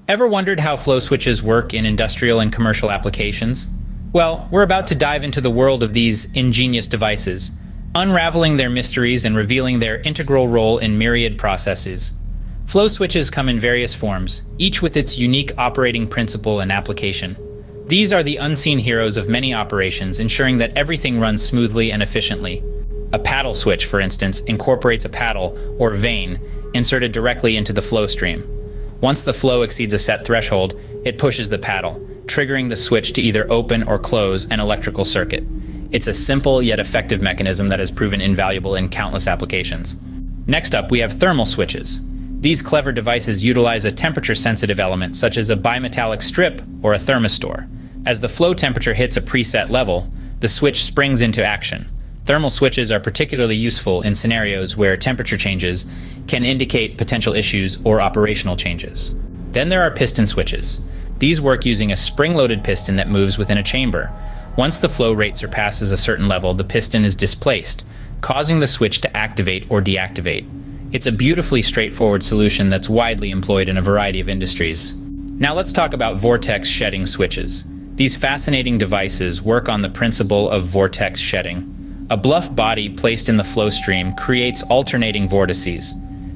Ever wondered how flow switches work in industrial and commercial applications? Well, we're about to dive into the world of these ingenious devices, unraveling their mysteries and revealing their integral role in myriad processes. Flow switches come in various forms, each with its unique operating principle and application. These are the unseen heroes of many operations, ensuring that everything runs smoothly and efficiently. A paddle switch, for instance, incorporates a paddle, or vane, inserted directly into the flow stream. Once the flow exceeds a set threshold, it pushes the paddle, triggering the switch to either open or close an electrical circuit. It's a simple yet effective mechanism that has proven invaluable in countless applications. Next up, we have thermal switches. These clever devices utilize a temperature-sensitive element such as a bimetallic strip or a thermistor. As the flow temperature hits a preset level, the switch springs into action. Thermal switches are particularly useful in scenarios where temperature changes can indicate potential issues or operational changes. Then there are piston switches. These work using a spring-loaded piston that moves within a chamber. Once the flow rate surpasses a certain level, the piston is displaced, causing the switch to activate or deactivate. It's a beautifully straightforward solution that's widely employed in a variety of industries. Now let's talk about vortex shedding switches. These fascinating devices work on the principle of vortex shedding. A bluff body placed in the flow stream creates alternating vortices.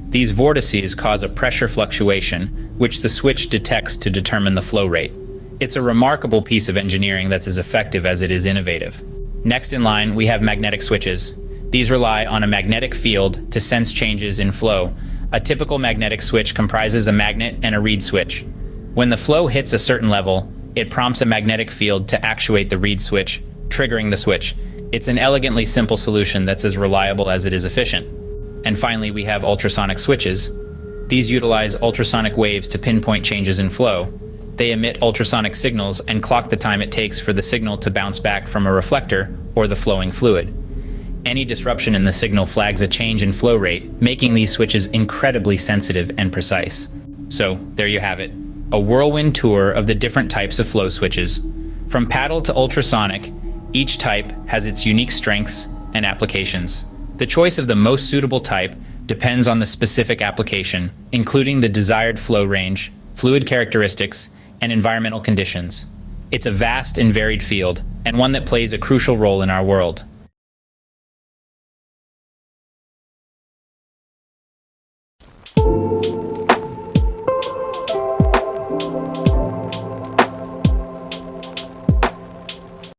These vortices cause a pressure fluctuation, which the switch detects to determine the flow rate. It's a remarkable piece of engineering that's as effective as it is innovative. Next in line, we have magnetic switches. These rely on a magnetic field to sense changes in flow. A typical magnetic switch comprises a magnet and a reed switch. When the flow hits a certain level, it prompts a magnetic field to actuate the reed switch, triggering the switch. It's an elegantly simple solution that's as reliable as it is efficient. And finally, we have ultrasonic switches. These utilize ultrasonic waves to pinpoint changes in flow. They emit ultrasonic signals and clock the time it takes for the signal to bounce back from a reflector or the flowing fluid. Any disruption in the signal flags a change in flow rate, making these switches incredibly sensitive and precise. So, there you have it. A whirlwind tour of the different types of flow switches. From paddle to ultrasonic, each type has its unique strengths and applications. The choice of the most suitable type depends on the specific application, including the desired flow range, fluid characteristics, and environmental conditions. It's a vast and varied field, and one that plays a crucial role in our world.